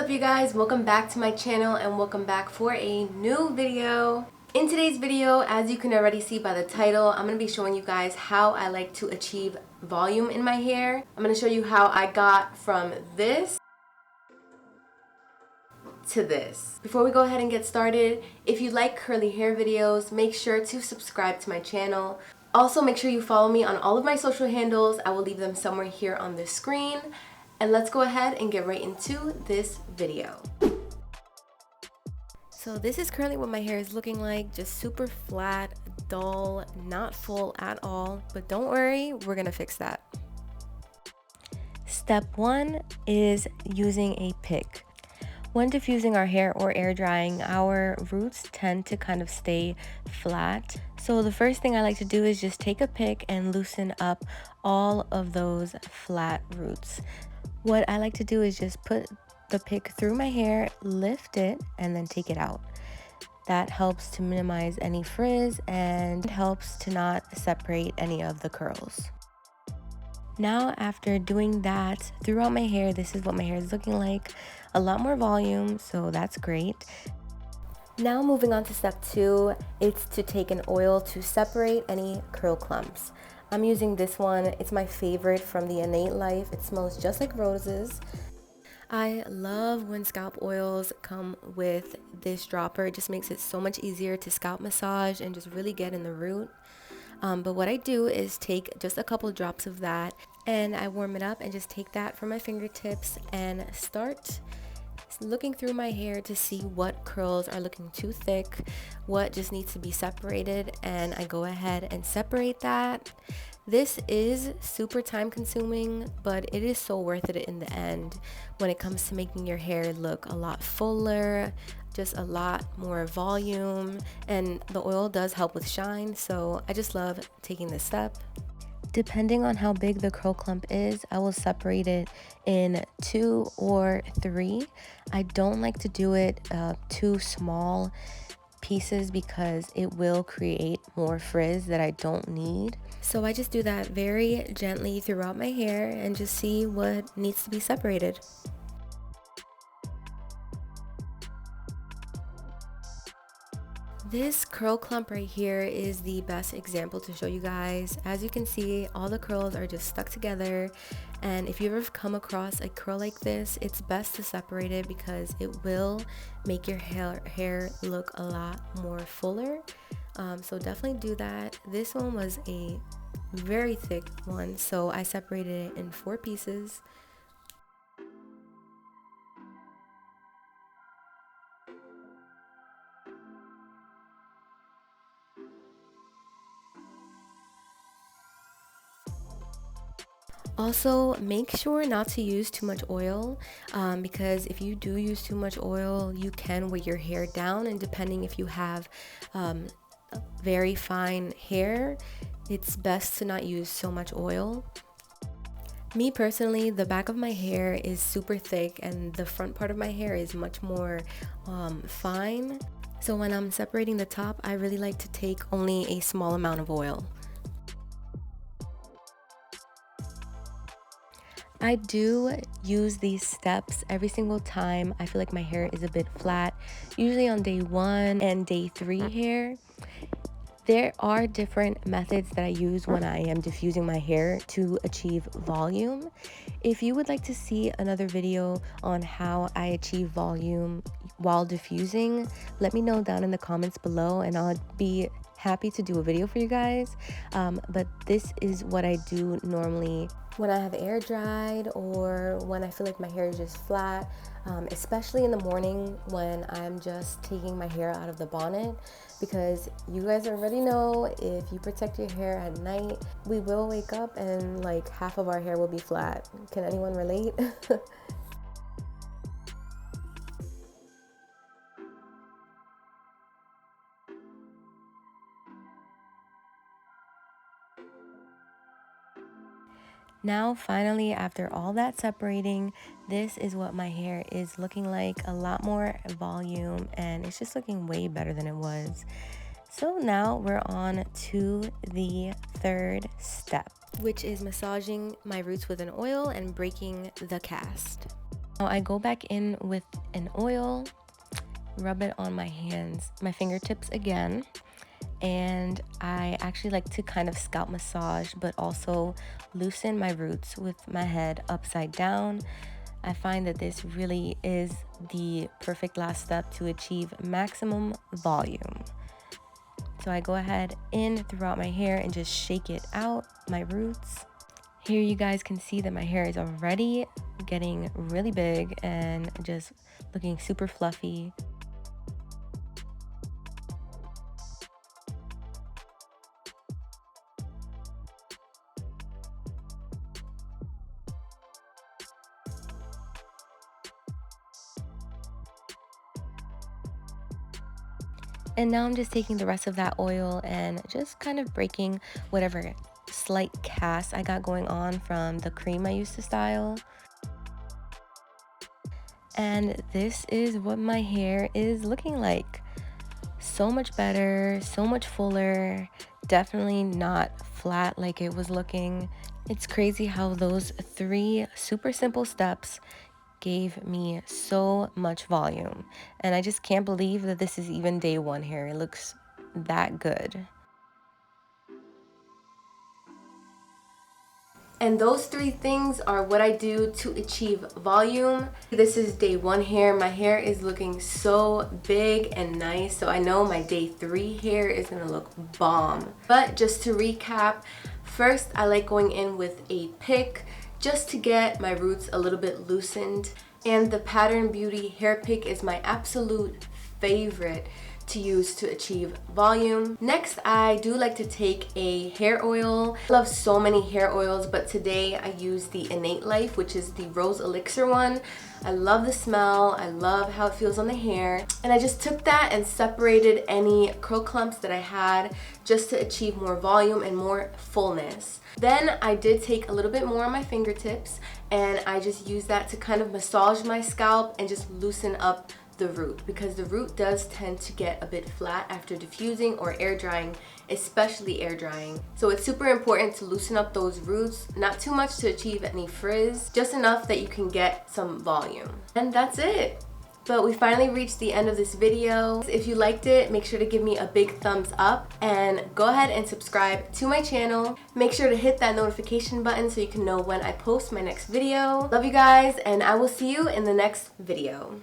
up, you guys? Welcome back to my channel and welcome back for a new video. In today's video, as you can already see by the title, I'm going to be showing you guys how I like to achieve volume in my hair. I'm going to show you how I got from this to this. Before we go ahead and get started, if you like curly hair videos, make sure to subscribe to my channel. Also, make sure you follow me on all of my social handles. I will leave them somewhere here on the screen. And let's go ahead and get right into this video. So this is currently what my hair is looking like, just super flat, dull, not full at all, but don't worry, we're gonna fix that. Step 1 is using a pick. When diffusing our hair or air drying, our roots tend to kind of stay flat. So the first thing I like to do is just take a pick and loosen up all of those flat roots. What I like to do is just put the pick through my hair, lift it, and then take it out. That helps to minimize any frizz and helps to not separate any of the curls. Now, after doing that throughout my hair, this is what my hair is looking like. A lot more volume, so that's great. Now moving on to step 2, it's to take an oil to separate any curl clumps. I'm using this one. It's my favorite from the Innate Life. It smells just like roses. I love when scalp oils come with this dropper. It just makes it so much easier to scalp massage and just really get in the root. But what I do is take just a couple drops of that and I warm it up and just take that from my fingertips and start looking through my hair to see what curls are looking too thick, what just needs to be separated, and I go ahead and separate that. This is super time consuming, but it is so worth it in the end when it comes to making your hair look a lot fuller, just a lot more volume, and the oil does help with shine, so I just love taking this step. Depending on how big the curl clump is, I will separate it in 2 or 3. I don't like to do it too small pieces because it will create more frizz that I don't need. So I just do that very gently throughout my hair and just see what needs to be separated. This curl clump right here is the best example to show you guys. As you can see, all the curls are just stuck together, and if you ever come across a curl like this, it's best to separate it because it will make your hair look a lot more fuller. So definitely do that. This one was a very thick one, so I separated it in 4 pieces. Also, make sure not to use too much oil because if you do use too much oil, you can weigh your hair down, and depending if you have very fine hair, it's best to not use so much oil. Me personally, the back of my hair is super thick and the front part of my hair is much more fine. So when I'm separating the top, I really like to take only a small amount of oil. I do use these steps every single time I feel like my hair is a bit flat, usually on day 1 and day 3 hair. There are different methods that I use when I am diffusing my hair to achieve volume. If you would like to see another video on how I achieve volume while diffusing, let me know down in the comments below and I'll be happy to do a video for you guys. But this is what I do normally when I have air dried or when I feel like my hair is just flat, especially in the morning when I'm just taking my hair out of the bonnet, because you guys already know if you protect your hair at night, we will wake up and like half of our hair will be flat. Can anyone relate? Now finally, after all that separating, this is what my hair is looking like. A lot more volume and it's just looking way better than it was. So now we're on to the 3rd step, which is massaging my roots with an oil and breaking the cast. Now I go back in with an oil, rub it on my hands, my fingertips again. And I actually like to kind of scalp massage, but also loosen my roots with my head upside down. I find that this really is the perfect last step to achieve maximum volume. So I go ahead in throughout my hair and just shake it out, my roots. Here you guys can see that my hair is already getting really big and just looking super fluffy. And now I'm just taking the rest of that oil and just kind of breaking whatever slight cast I got going on from the cream I used to style. And this is what my hair is looking like. So much better, so much fuller, definitely not flat like it was looking. It's crazy how those 3 super simple steps gave me so much volume, and I just can't believe that this is even day 1 here. It looks that good. And those 3 things are what I do to achieve volume. This is day 1 hair. My hair is looking so big and nice, so I know my day 3 hair is gonna look bomb. But just to recap, first I like going in with a pick just to get my roots a little bit loosened. And the Pattern Beauty hair pick is my absolute favorite to use to achieve volume. Next, I do like to take a hair oil. I love so many hair oils, but today I use the Innate Life, which is the Rose Elixir one. I love the smell, I love how it feels on the hair. And I just took that and separated any curl clumps that I had just to achieve more volume and more fullness. Then I did take a little bit more on my fingertips and I just used that to kind of massage my scalp and just loosen up the root, because the root does tend to get a bit flat after diffusing or air drying, especially air drying. So it's super important to loosen up those roots, not too much to achieve any frizz, just enough that you can get some volume. And that's it. But we finally reached the end of this video. If you liked it, make sure to give me a big thumbs up and go ahead and subscribe to my channel. Make sure to hit that notification button so you can know when I post my next video. Love you guys, and I will see you in the next video.